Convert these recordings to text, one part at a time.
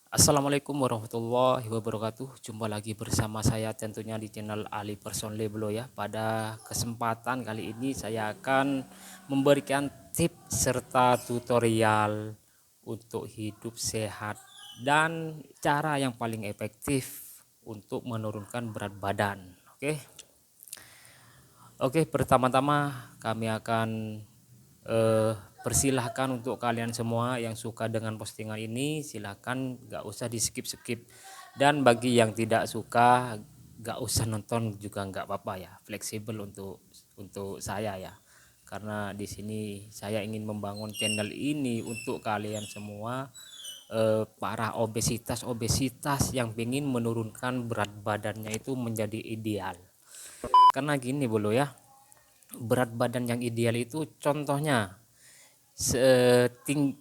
Assalamualaikum warahmatullahi wabarakatuh. Jumpa lagi bersama saya tentunya di channel Ali Personle Blo ya. Pada kesempatan kali ini saya akan memberikan tips serta tutorial untuk hidup sehat dan cara yang paling efektif untuk menurunkan berat badan. Oke, pertama-tama kami akan persilahkan untuk kalian semua yang suka dengan postingan ini, silahkan gak usah di skip-skip, dan bagi yang tidak suka gak usah nonton juga nggak apa-apa ya, fleksibel untuk saya ya, karena di sini saya ingin membangun channel ini untuk kalian semua, para obesitas yang ingin menurunkan berat badannya itu menjadi ideal. Karena gini bolo ya, berat badan yang ideal itu contohnya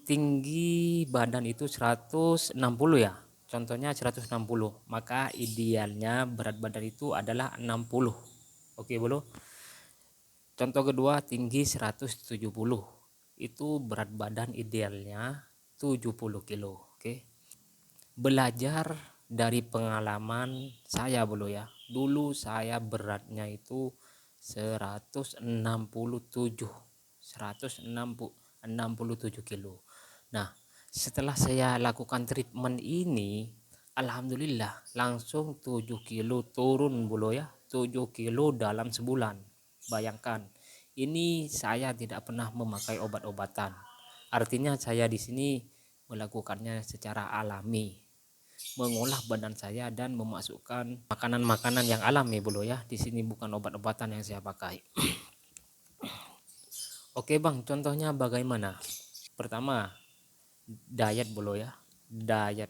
tinggi badan itu 160 ya, contohnya 160, maka idealnya berat badan itu adalah 60. Oke bro. Contoh kedua, tinggi 170, itu berat badan idealnya 70 kilo. Oke, belajar dari pengalaman saya bro ya, dulu saya beratnya itu 167 167 kilo. Nah, setelah saya lakukan treatment ini, alhamdulillah langsung 7 kilo turun bro ya, 7 kilo dalam sebulan. Bayangkan, ini saya tidak pernah memakai obat-obatan. Artinya saya di sini melakukannya secara alami, mengolah badan saya dan memasukkan makanan-makanan yang alami bro ya. Di sini bukan obat-obatan yang saya pakai. Oke bang, contohnya bagaimana? Pertama, diet bro ya, diet.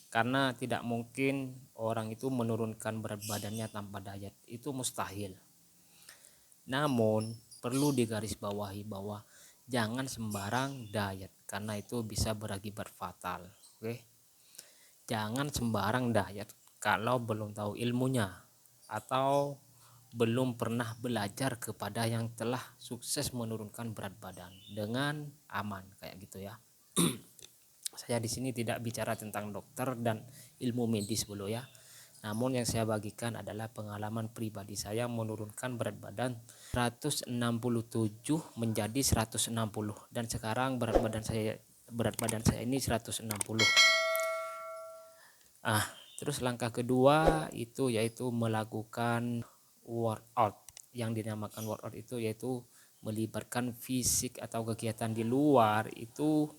Karena tidak mungkin orang itu menurunkan berat badannya tanpa diet, itu mustahil. Namun perlu digarisbawahi bahwa jangan sembarang diet, karena itu bisa berakibat fatal. Oke, jangan sembarang diet kalau belum tahu ilmunya atau belum pernah belajar kepada yang telah sukses menurunkan berat badan dengan aman kayak gitu ya. Saya di sini tidak bicara tentang dokter dan ilmu medis bro ya. Namun yang saya bagikan adalah pengalaman pribadi saya menurunkan berat badan 167 menjadi 160, dan sekarang berat badan saya ini 160. Terus langkah kedua itu yaitu melakukan workout. Yang dinamakan workout itu yaitu melibatkan fisik atau kegiatan di luar itu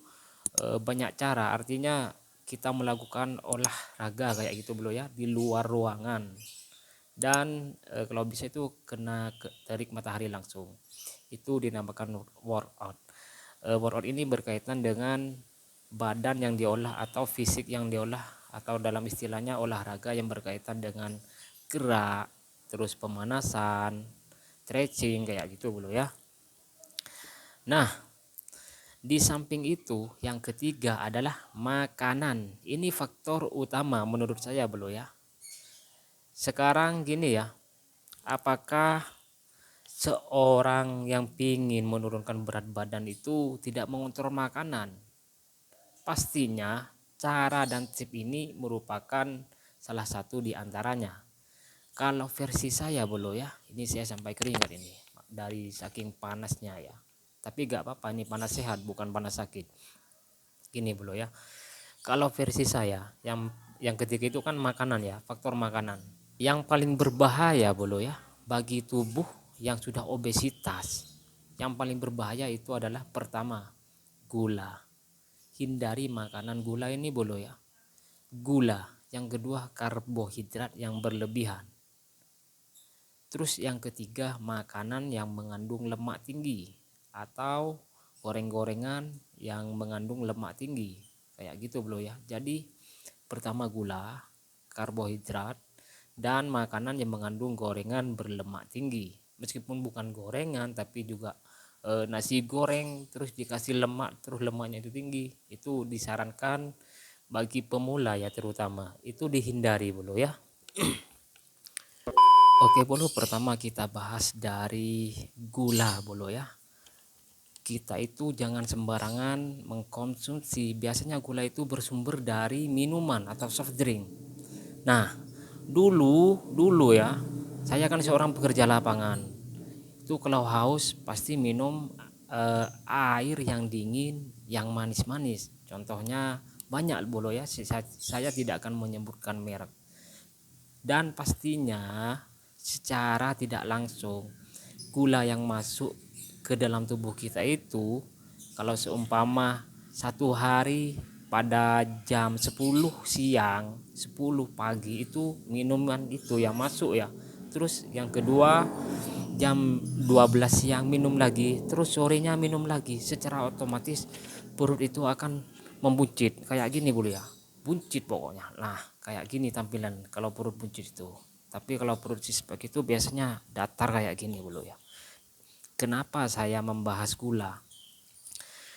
banyak cara. Artinya kita melakukan olahraga kayak gitu bro ya, di luar ruangan, dan kalau bisa itu kena terik matahari langsung, itu dinamakan workout. Workout ini berkaitan dengan badan yang diolah atau fisik yang diolah, atau dalam istilahnya olahraga yang berkaitan dengan gerak, terus pemanasan, stretching kayak gitu bro ya. Nah, di samping itu yang ketiga adalah makanan. Ini faktor utama menurut saya bro ya. Sekarang gini ya, apakah seorang yang ingin menurunkan berat badan itu tidak mengontrol makanan? Pastinya cara dan tip ini merupakan salah satu di antaranya. Kalau versi saya bro ya, ini saya sampai keringat ini dari saking panasnya ya. Tapi gak apa-apa, ini panas sehat bukan panas sakit. Gini bro ya, kalau versi saya yang ketiga itu kan makanan ya, faktor makanan. Yang paling berbahaya bro ya bagi tubuh yang sudah obesitas, yang paling berbahaya itu adalah pertama, gula. Hindari makanan gula ini bro ya, gula. Yang kedua, karbohidrat yang berlebihan. Terus yang ketiga, makanan yang mengandung lemak tinggi atau goreng-gorengan yang mengandung lemak tinggi kayak gitu bro ya. Jadi pertama gula, karbohidrat, dan makanan yang mengandung gorengan berlemak tinggi. Meskipun bukan gorengan tapi juga nasi goreng terus dikasih lemak, terus lemaknya itu tinggi, itu disarankan bagi pemula ya, terutama itu dihindari bro ya. Oke bro, pertama kita bahas dari gula bro ya. kita itu jangan sembarangan mengkonsumsi. Biasanya gula itu bersumber dari minuman atau soft drink. Nah, dulu ya, saya kan seorang pekerja lapangan. Itu kalau haus pasti minum air yang dingin, yang manis-manis. Contohnya banyak bolo ya, saya tidak akan menyebutkan merek. Dan pastinya secara tidak langsung gula yang masuk ke dalam tubuh kita itu, kalau seumpama satu hari pada jam 10 siang, 10 pagi itu minuman itu yang masuk ya. Terus yang kedua jam 12 siang minum lagi, terus sorenya minum lagi, secara otomatis perut itu akan membuncit kayak gini bulu ya, buncit pokoknya. Nah kayak gini tampilan kalau perut buncit itu. Tapi kalau perut six-pack itu biasanya datar kayak gini bulu ya. Kenapa saya membahas gula?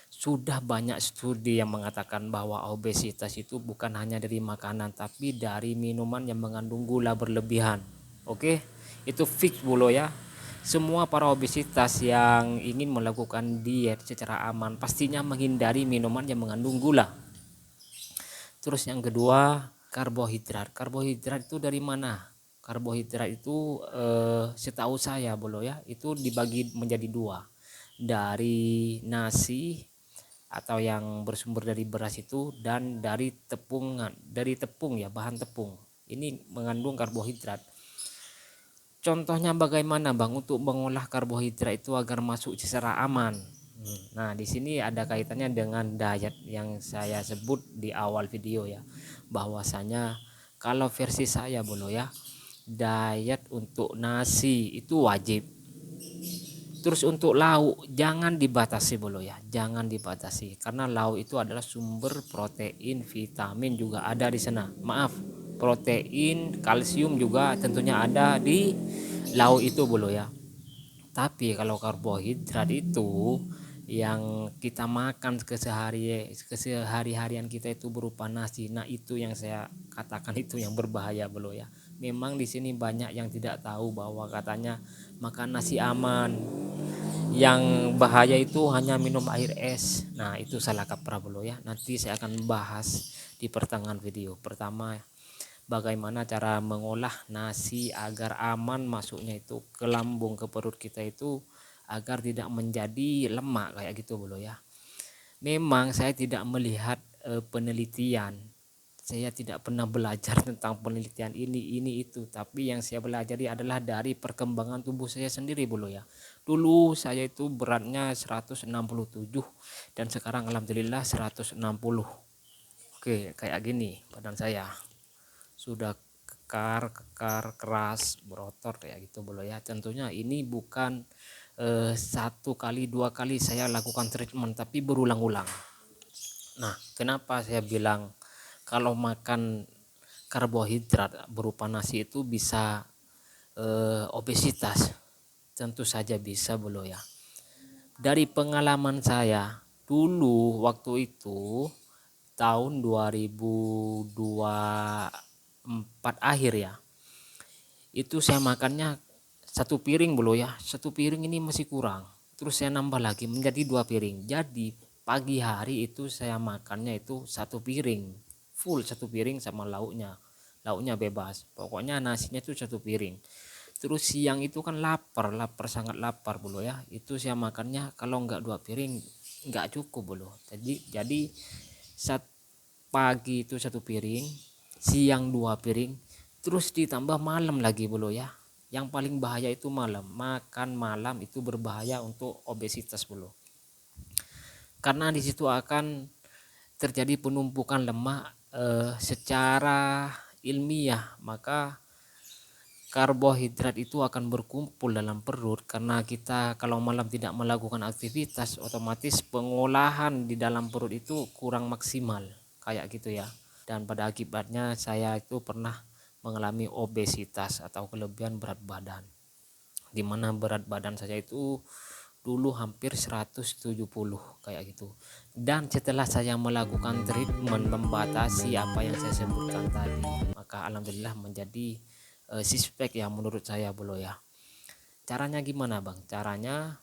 Sudah banyak studi yang mengatakan bahwa obesitas itu bukan hanya dari makanan, tapi dari minuman yang mengandung gula berlebihan. Oke, itu fix bulu ya. Semua para obesitas yang ingin melakukan diet secara aman pastinya menghindari minuman yang mengandung gula. Terus yang kedua, karbohidrat. Karbohidrat itu dari mana? Karbohidrat itu setahu saya bolo ya, itu dibagi menjadi dua. Dari nasi atau yang bersumber dari beras itu, dan dari tepung ya, bahan tepung. Ini mengandung karbohidrat. Contohnya bagaimana Bang untuk mengolah karbohidrat itu agar masuk secara aman? Nah, di sini ada kaitannya dengan diet yang saya sebut di awal video ya. Bahwasanya kalau versi saya bolo ya, diet untuk nasi itu wajib. Terus untuk lauk jangan dibatasi bolo ya, jangan dibatasi karena lauk itu adalah sumber protein, vitamin juga ada di sana. Maaf, protein, kalsium juga tentunya ada di lauk itu bolo ya. Tapi kalau karbohidrat itu yang kita makan kesehari-harian kita itu berupa nasi. Nah, itu yang saya katakan itu yang berbahaya bolo ya. Memang di sini banyak yang tidak tahu bahwa katanya makan nasi aman. Yang bahaya itu hanya minum air es. Nah, itu salah kaprah bolo ya. Nanti saya akan bahas di pertengahan video. Pertama, bagaimana cara mengolah nasi agar aman masuknya itu ke lambung, ke perut kita itu, agar tidak menjadi lemak kayak gitu bolo ya. Memang saya tidak melihat penelitian, saya tidak pernah belajar tentang penelitian ini itu, tapi yang saya pelajari adalah dari perkembangan tubuh saya sendiri bolo ya. Dulu saya itu beratnya 167 dan sekarang alhamdulillah 160. Oke, kayak gini badan saya. Sudah kekar keras, berotot kayak gitu bolo ya. Tentunya ini bukan satu kali dua kali saya lakukan treatment, tapi berulang-ulang. Nah, kenapa saya bilang kalau makan karbohidrat berupa nasi itu bisa obesitas? Tentu saja bisa bolo ya. Dari pengalaman saya dulu waktu itu tahun 2024 akhir ya, itu saya makannya satu piring bolo ya, satu piring ini masih kurang, terus saya nambah lagi menjadi dua piring. Jadi pagi hari itu saya makannya itu satu piring full, satu piring sama lauknya bebas, pokoknya nasinya itu satu piring. Terus siang itu kan lapar sangat lapar bolo ya, itu saya makannya kalau enggak dua piring enggak cukup bolo. Jadi saat pagi itu satu piring, siang dua piring, terus ditambah malam lagi bolo ya. Yang paling bahaya itu malam, makan malam itu berbahaya untuk obesitas bolo, karena di situ akan terjadi penumpukan lemak secara ilmiah. Maka karbohidrat itu akan berkumpul dalam perut karena kita kalau malam tidak melakukan aktivitas, otomatis pengolahan di dalam perut itu kurang maksimal kayak gitu ya. Dan pada akibatnya saya itu pernah mengalami obesitas atau kelebihan berat badan, dimana berat badan saya itu dulu hampir 170 kayak gitu. Dan setelah saya melakukan treatment membatasi apa yang saya sebutkan tadi, maka alhamdulillah menjadi six pack ya menurut saya bolo ya. Caranya gimana Bang? Caranya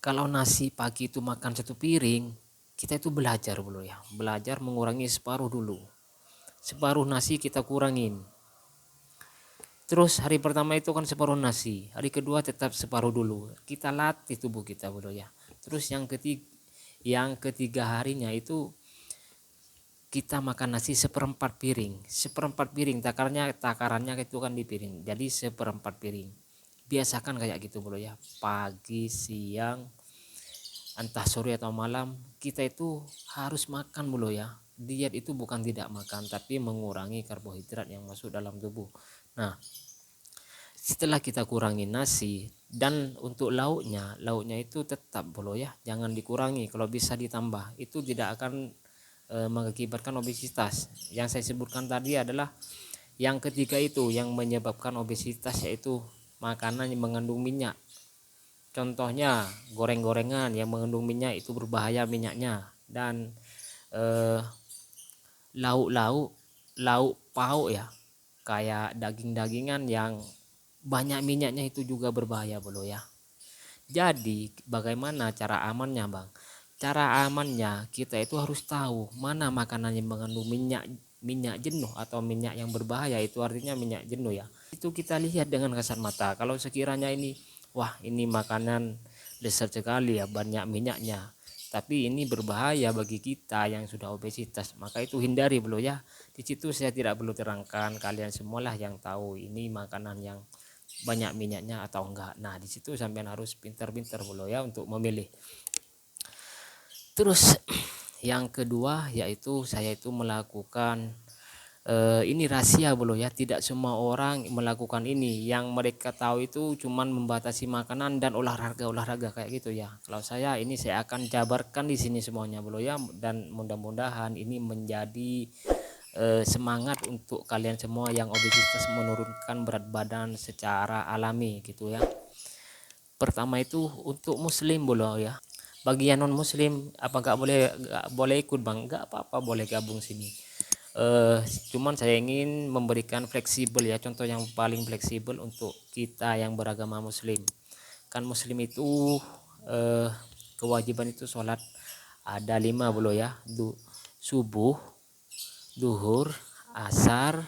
Kalau nasi pagi itu makan 1 piring, kita itu belajar dulu ya, belajar mengurangi separuh dulu. Separuh nasi kita kurangin. Terus hari pertama itu kan separuh nasi, hari kedua tetap separuh dulu. Kita latih tubuh kita dulu ya. Terus yang ketiga harinya itu kita makan nasi seperempat piring. Seperempat piring, takarannya itu kan di piring. Jadi seperempat piring. Biasakan kayak gitu bro ya. Pagi, siang, entah sore atau malam, kita itu harus makan bro ya. Diet itu bukan tidak makan, tapi mengurangi karbohidrat yang masuk dalam tubuh. Nah, setelah kita kurangi nasi, dan untuk lauknya itu tetap bro ya, jangan dikurangi, kalau bisa ditambah. Itu tidak akan mengakibatkan obesitas. Yang saya sebutkan tadi adalah yang ketiga itu yang menyebabkan obesitas, yaitu makanan yang mengandung minyak. Contohnya goreng-gorengan yang mengandung minyak itu berbahaya minyaknya. Dan lauk pauk ya, kayak daging-dagingan yang banyak minyaknya itu juga berbahaya bro ya. Jadi bagaimana cara amannya bang? Cara amannya kita itu harus tahu mana makanan yang mengandung minyak jenuh atau minyak yang berbahaya. Itu artinya minyak jenuh ya. Itu kita lihat dengan kasat mata. Kalau sekiranya ini, wah ini makanan dasar sekali ya, banyak minyaknya, tapi ini berbahaya bagi kita yang sudah obesitas, maka itu hindari bro ya. Di situ saya tidak perlu terangkan, kalian semualah yang tahu ini makanan yang banyak minyaknya atau enggak. Nah di situ sampean harus pintar-pintar bro ya untuk memilih. Terus yang kedua yaitu saya itu melakukan ini rahasia bro ya, tidak semua orang melakukan ini. Yang mereka tahu itu cuman membatasi makanan dan olahraga kayak gitu ya. Kalau saya ini saya akan jabarkan di sini semuanya bro ya, dan mudah-mudahan ini menjadi semangat untuk kalian semua yang obesitas, menurunkan berat badan secara alami gitu ya. Pertama itu untuk muslim bro ya. Bagi yang non muslim apa nggak boleh ikut bang? Nggak apa-apa, boleh gabung sini. Cuman saya ingin memberikan fleksibel ya, contoh yang paling fleksibel untuk kita yang beragama muslim. Kan muslim itu kewajiban itu sholat ada 5 bro ya, subuh, duhur, asar,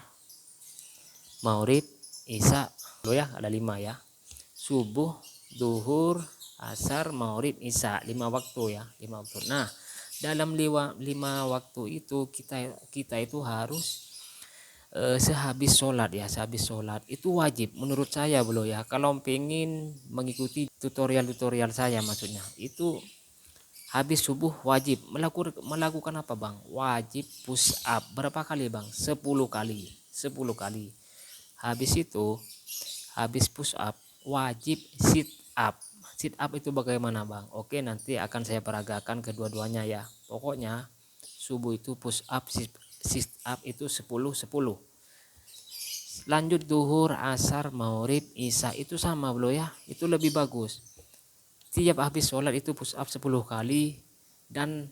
maghrib, isya bro ya, ada 5 ya. Subuh, duhur, asar, maghrib, isya, 5 waktu ya, 5 waktu. Nah dalam 5 waktu itu kita itu harus sehabis sholat ya, sehabis sholat itu wajib menurut saya bro ya. Kalau pengen mengikuti tutorial saya, maksudnya itu habis subuh wajib melakukan apa bang? Wajib push up. Berapa kali bang? 10 kali. 10 kali. Habis itu, habis push up wajib sit up. Sit up itu bagaimana bang? Oke, nanti akan saya peragakan kedua-duanya ya. Pokoknya subuh itu push up, sit up itu 10-10. Lanjut duhur, asar, maghrib, isya itu sama bro ya. Itu lebih bagus. Tiap habis sholat itu push up 10 kali, dan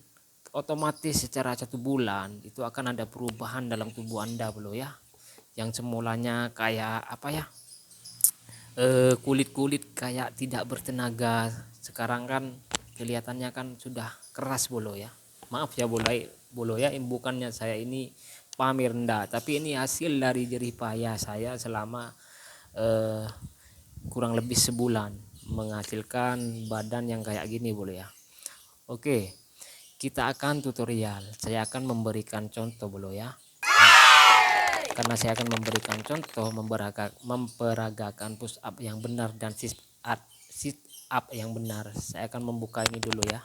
otomatis secara 1 bulan itu akan ada perubahan dalam tubuh anda bro ya. Yang semulanya kayak apa ya, kulit kayak tidak bertenaga, sekarang kan kelihatannya kan sudah keras bolo ya. Maaf ya bolo ya, bukannya saya ini pamer ndak, tapi ini hasil dari jerih payah saya selama kurang lebih sebulan menghasilkan badan yang kayak gini bolo ya. Oke, kita akan tutorial, saya akan memberikan contoh bolo ya. Karena saya akan memberikan contoh memperagakan push up yang benar dan sit up yang benar. Saya akan membuka ini dulu ya.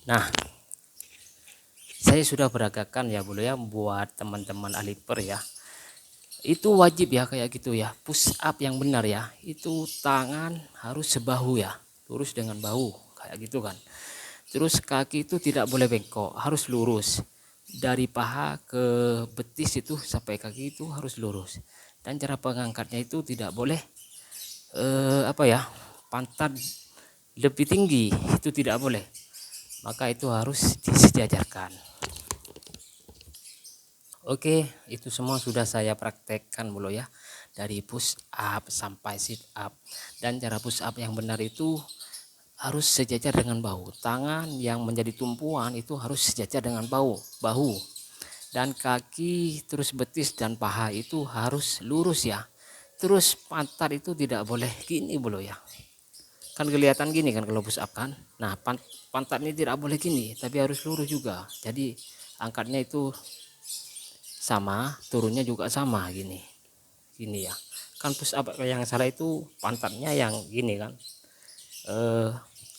Nah, saya sudah beragakan ya bro ya, buat teman-teman aliper ya, itu wajib ya kayak gitu ya, push up yang benar ya, itu tangan harus sebahu ya, lurus dengan bahu kayak gitu kan. Terus kaki itu tidak boleh bengkok, harus lurus. Dari paha ke betis itu sampai kaki itu harus lurus. Dan cara pengangkatnya itu tidak boleh pantat lebih tinggi, itu tidak boleh. Maka itu harus disejajarkan. Oke, itu semua sudah saya praktekkan dulu ya. Dari push up sampai sit up. Dan cara push up yang benar itu harus sejajar dengan bahu. Tangan yang menjadi tumpuan itu harus sejajar dengan bahu. Dan kaki terus betis dan paha itu harus lurus ya. Terus pantat itu tidak boleh gini bro ya. Kan kelihatan gini kan kalau push up kan. Nah, pantat ini tidak boleh gini, tapi harus lurus juga. Jadi angkatnya itu sama, turunnya juga sama gini ya kan. Push up yang salah itu pantatnya yang gini kan,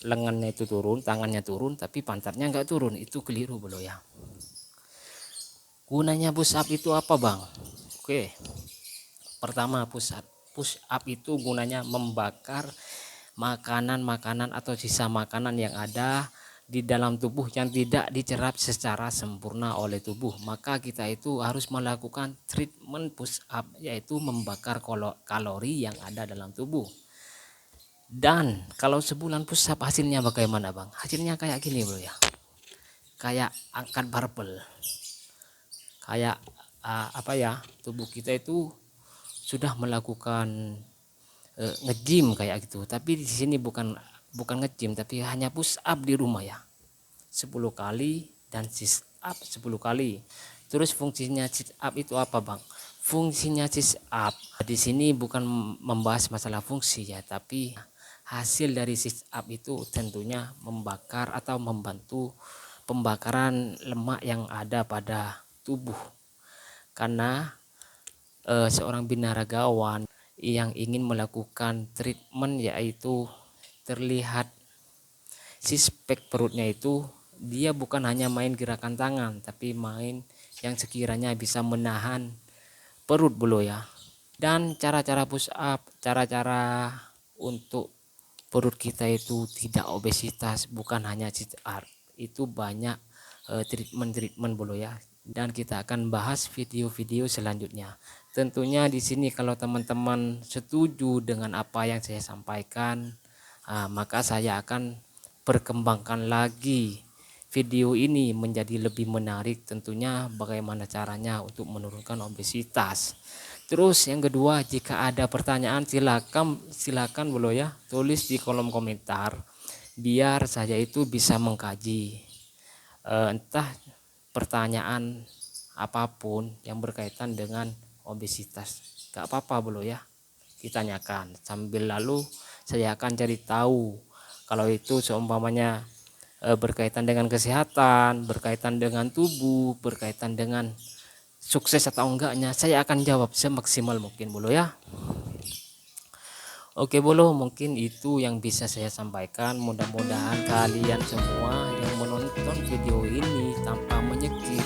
lengannya itu turun, tangannya turun, tapi pantatnya enggak turun, itu keliru bro ya. Gunanya push up itu apa bang? Oke, pertama push up itu gunanya membakar makanan-makanan atau sisa makanan yang ada di dalam tubuh yang tidak dicerap secara sempurna oleh tubuh. Maka kita itu harus melakukan treatment push up, yaitu membakar kalori yang ada dalam tubuh. Dan kalau sebulan push up hasilnya bagaimana bang? Hasilnya kayak gini bro ya, kayak angkat barbel, kayak tubuh kita itu sudah melakukan nge-gym kayak gitu. Tapi di sini bukan nge-gym, tapi hanya push up di rumah ya, 10 kali, dan sit up 10 kali. Terus fungsinya sit up itu apa bang? Fungsinya sit up di sini bukan membahas masalah fungsi ya, tapi hasil dari sit up itu tentunya membakar atau membantu pembakaran lemak yang ada pada tubuh. Karena seorang binaragawan yang ingin melakukan treatment, yaitu terlihat six-pack perutnya itu, dia bukan hanya main gerakan tangan, tapi main yang sekiranya bisa menahan perut bro ya. Dan cara-cara push up, cara-cara untuk perut kita itu tidak obesitas, bukan hanya sit up, itu banyak treatment bro ya. Dan kita akan bahas video-video selanjutnya. Tentunya di sini kalau teman-teman setuju dengan apa yang saya sampaikan, maka saya akan perkembangkan lagi video ini menjadi lebih menarik, tentunya bagaimana caranya untuk menurunkan obesitas. Terus yang kedua, jika ada pertanyaan silakan bro ya, tulis di kolom komentar biar saya itu bisa mengkaji entah pertanyaan apapun yang berkaitan dengan obesitas, gak apa-apa bro ya, ditanyakan sambil lalu saya akan cari tahu. Kalau itu seumpamanya berkaitan dengan kesehatan, berkaitan dengan tubuh, berkaitan dengan sukses atau enggaknya, saya akan jawab semaksimal mungkin bro ya. Oke bro, mungkin itu yang bisa saya sampaikan. Mudah-mudahan kalian semua yang menonton video ini tanpa menyekip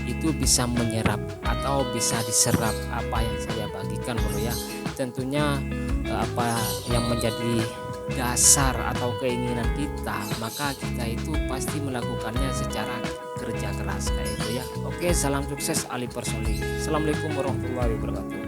itu bisa menyerap atau bisa diserap apa yang saya bagikan bro ya. Tentunya apa yang menjadi dasar atau keinginan kita, maka kita itu pasti melakukannya secara kerja keras kayak itu ya. Oke, salam sukses Ali Persoli. Assalamualaikum warahmatullahi wabarakatuh.